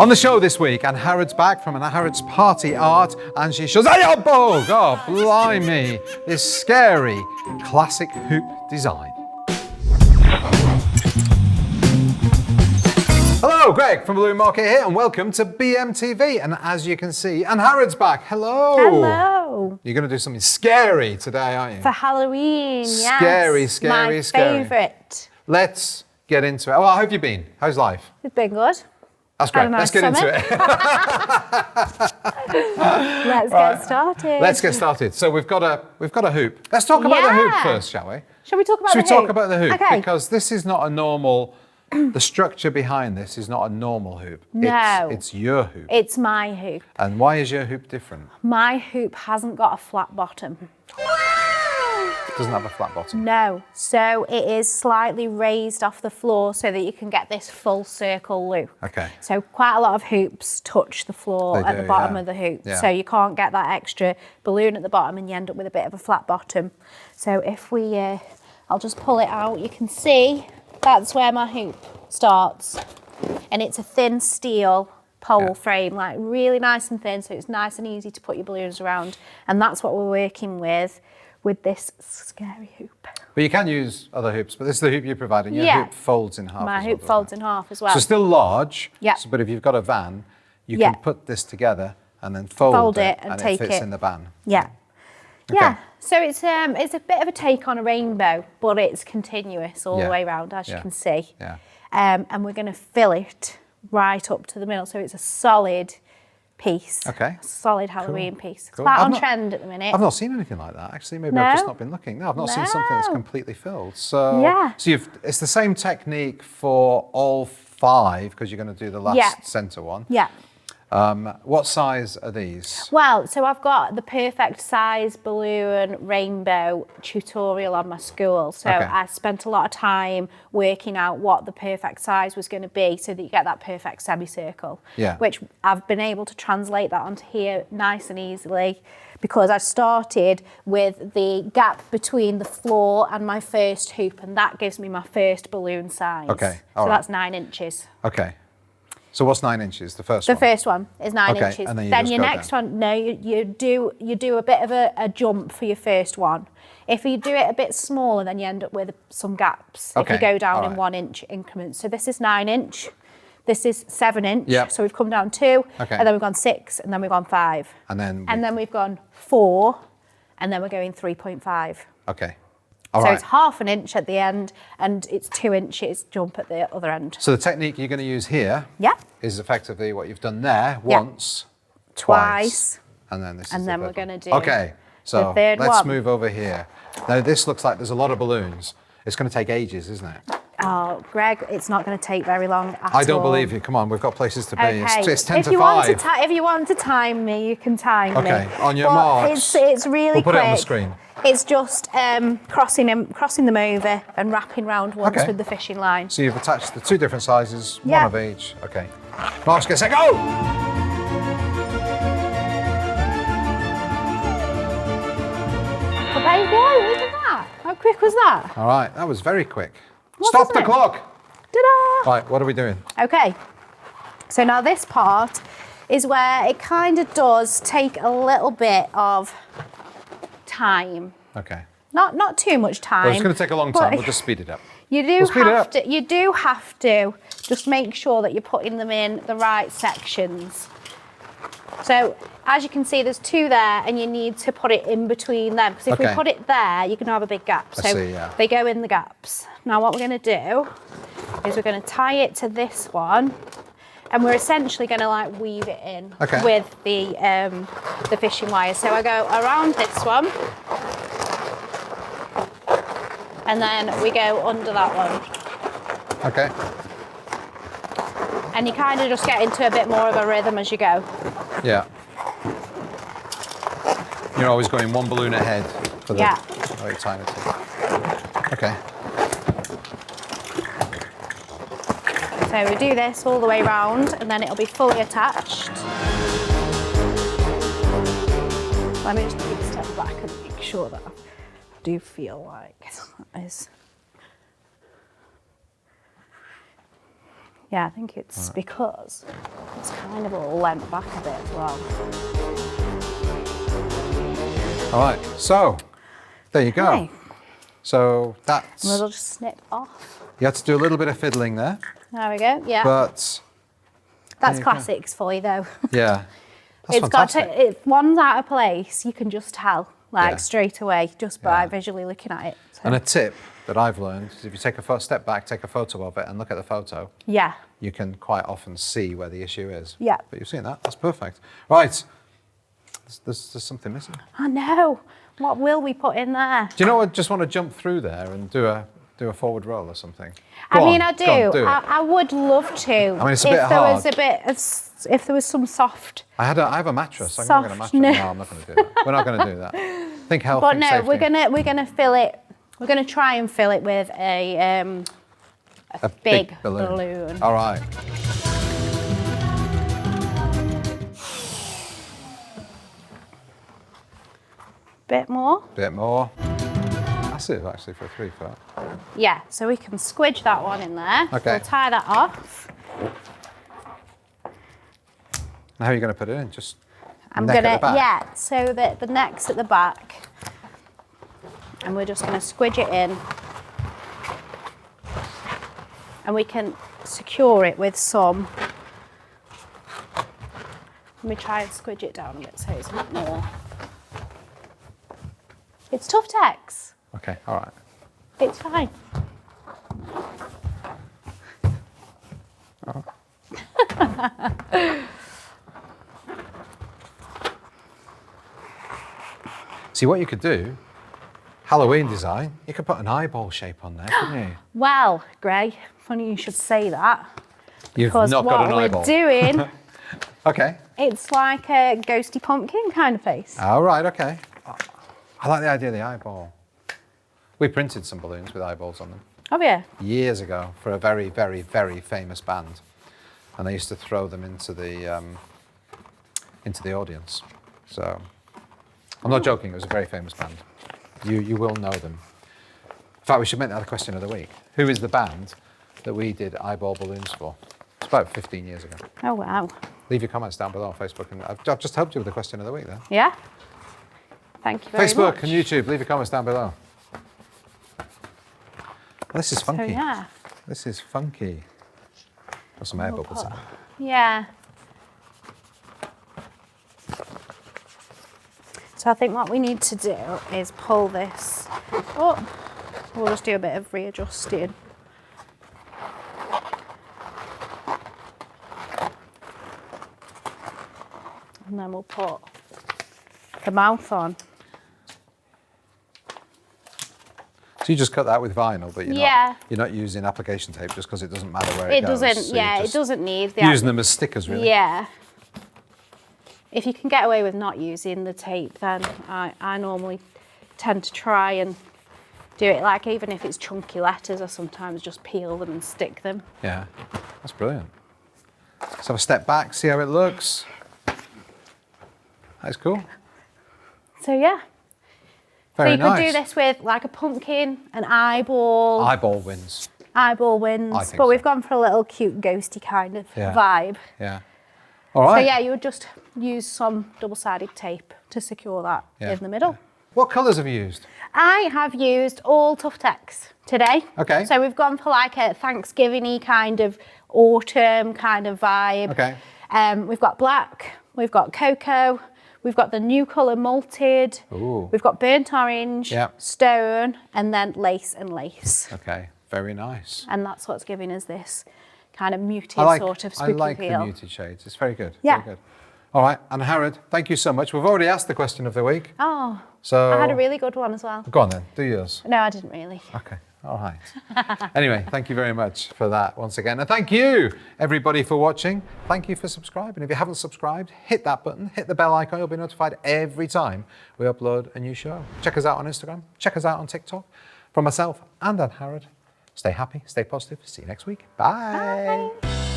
On the show this week, Angharad's back from Angharad's Party Art and she shows, oh God, blimey, this scary classic hoop design. Hello, Greg from Balloon Market here and welcome to BMTV. And as you can see, Angharad's back. Hello. Hello. You're going to do something scary today, aren't you? For Halloween, yes. Scary, scary, My scary. favourite. Let's get into it. Well, how have you been? How's life? It's been good. That's great. Let's get into it. Let's get started. Let's get started. So we've got a hoop. Let's talk about the hoop first, shall we? Shall we talk about the hoop? Should we talk about the hoop? Okay. Because this is not a normal, the structure behind this is not a normal hoop. No. It's your hoop. It's my hoop. And why is your hoop different? My hoop hasn't got a flat bottom. It doesn't have a flat bottom. No. So it is slightly raised off the floor so that you can get this full circle loop. Okay. So quite a lot of hoops touch the floor at the bottom of the hoop. Yeah. So you can't get that extra balloon at the bottom and you end up with a bit of a flat bottom. So if we, I'll just pull it out, you can see that's where my hoop starts. And it's a thin steel pole frame, like really nice and thin, so it's nice and easy to put your balloons around. And that's what we're working with this scary hoop. But you can use other hoops, but this is the hoop you provide, and your hoop folds in half. My hoop folds in half as well. So still large, yeah. But if you've got a van, you can put this together and then fold it and take it fits in the van. Yeah. Okay. Yeah. So it's a bit of a take on a rainbow, but it's continuous all the way around, as you can see. Yeah. And we're going to fill it right up to the middle, so it's a solid piece. Okay. A solid Halloween piece. It's Cool. quite on trend at the minute. I've not seen anything like that, actually. Maybe I've just not been looking. No, I've not seen something that's completely filled. So, so it's the same technique for all 5, because you're going to do the last centre one. Yeah. What size are these? Well, so I've got the perfect size balloon rainbow tutorial on my school. So I spent a lot of time working out what the perfect size was going to be so that you get that perfect semicircle. Yeah. Which I've been able to translate that onto here nice and easily because I started with the gap between the floor and my first hoop, and that gives me my first balloon size. Okay. So that's 9 inches. Okay. So what's 9 inches? The first one? The first one is 9 inches. And then your next one, no, you do a bit of a jump for your first one. If you do it a bit smaller, then you end up with some gaps. If you go down in 1 inch increments. So this is 9 inch. This is 7 inch. Yep. So we've come down 2, and then we've gone 6, and then we've gone 5. And then we've gone 4, and then we're going 3.5. Okay. So it's half an inch at the end, and it's 2 inches jump at the other end. So the technique you're going to use here is effectively what you've done there once, twice, and then this. And then we're going to do. Okay, so let's move over here. Now this looks like there's a lot of balloons. It's going to take ages, isn't it? Oh, Greg, it's not going to take very long at all. I don't believe you. Come on, we've got places to be. Okay. It's 10 to 5. If you want to time me, you can time me. Okay, on your marks. It's really quick. We'll put it on the screen. It's just crossing them over and wrapping round once with the fishing line. So you've attached the 2 different sizes, one of each. Okay. Marks, get set, go! Well, there you go, look at that. How quick was that? All right, that was very quick. Stop the clock! Ta-da! Right, what are we doing? Okay, so now this part is where it kind of does take a little bit of time. Okay. Not too much time. Well, it's going to take a long time. We'll just speed it up. You do have to just make sure that you're putting them in the right sections. So as you can see, there's 2 there, and you need to put it in between them, because if we put it there, you can have a big gap. So they go in the gaps. Now what we're going to do is we're going to tie it to this one, and we're essentially going to like weave it in with the fishing wire. So I go around this one, and then we go under that one. Okay. And you kind of just get into a bit more of a rhythm as you go. Yeah. You're always going 1 balloon ahead for the right time. Okay. So we do this all the way round, and then it'll be fully attached. Let me just take a step back and make sure that I do feel like that is Yeah, I think it's because it's kind of lent back a bit as well. All right, so there you go. Okay. So that's... And we'll just snip off. You had to do a little bit of fiddling there. There we go, yeah. But... That's classics for you though. Yeah. That's it's fantastic. got to, if one's out of place, you can just tell, like straight away, just by visually looking at it. So. And a tip that I've learned is if you take a step back, take a photo of it and look at the photo, you can quite often see where the issue is. Yeah. But you've seen that, that's perfect. Right, there's something missing. I know, what will we put in there? Do you know, I just want to jump through there and do a forward roll or something. I do. I would love to. I mean, it's a bit hard. If there was some soft. I have a mattress. I'm going to mattress. No, I'm not going to do that. We're not going to do that. Think health. But think no, safety. we're gonna fill it. We're gonna try and fill it with a big balloon. All right. Bit more. Bit more. Massive, actually, for a 3 foot. Yeah, so we can squidge that one in there. Okay. We'll tie that off. Now, how are you going to put it in? Just I'm neck gonna, at the back? yeah, so that the neck's at the back. And we're just gonna squidge it in. And we can secure it with some. Let me try and squidge it down a bit so it's a bit more. It's tough text. Okay, all right. It's fine. Oh. See, what you could do, Halloween design, you could put an eyeball shape on there, couldn't you? Well, Gray, funny you should say that. You've not got an eyeball. What we're doing, okay. It's like a ghosty pumpkin kind of face. All right, okay. I like the idea of the eyeball. We printed some balloons with eyeballs on them. Oh yeah. Years ago for a very, very, very famous band, and they used to throw them into the audience. So, I'm not joking. It was a very famous band. You will know them. In fact, we should make that the question of the week. Who is the band that we did eyeball balloons for? It's about 15 years ago. Oh wow. Leave your comments down below on Facebook, and I've just helped you with the question of the week there. Yeah. Thank you very much. Facebook and YouTube, leave your comments down below. Well, this is funky. So, yeah. This is funky. Got some air bubbles in there. Yeah. So I think what we need to do is pull this up. We'll just do a bit of readjusting. And then we'll put the mouth on. So you just cut that with vinyl, but you're not using application tape just because it doesn't matter where it goes. It doesn't need the using them as stickers, really. Yeah. If you can get away with not using the tape, then I normally tend to try and do it like, even if it's chunky letters, I sometimes just peel them and stick them. Yeah, that's brilliant. Let's have a step back, see how it looks. That's cool. So yeah. Very nice. So you could do this with like a pumpkin, an eyeball. Eyeball wins. Eyeball wins. I think but so. We've gone for a little cute ghosty kind of vibe. Yeah. All right. So yeah, you would just use some double-sided tape to secure that in the middle. What colours have you used? I have used all Tuftex today. Okay. So we've gone for like a Thanksgiving-y kind of autumn kind of vibe. Okay. We've got black, we've got cocoa, we've got the new colour malted, we've got burnt orange, stone, and then lace and lace. Okay, very nice. And that's what's giving us this kind of muted sort of spooky feel. I like the muted shades. It's very good. Yeah. Very good. All right, Angharad, thank you so much. We've already asked the question of the week. Oh, so I had a really good one as well. Go on then, do yours. No, I didn't really. Okay, all right. Anyway, thank you very much for that once again. And thank you, everybody, for watching. Thank you for subscribing. If you haven't subscribed, hit that button, hit the bell icon. You'll be notified every time we upload a new show. Check us out on Instagram. Check us out on TikTok. From myself and Angharad, stay happy, stay positive. See you next week. Bye. Bye.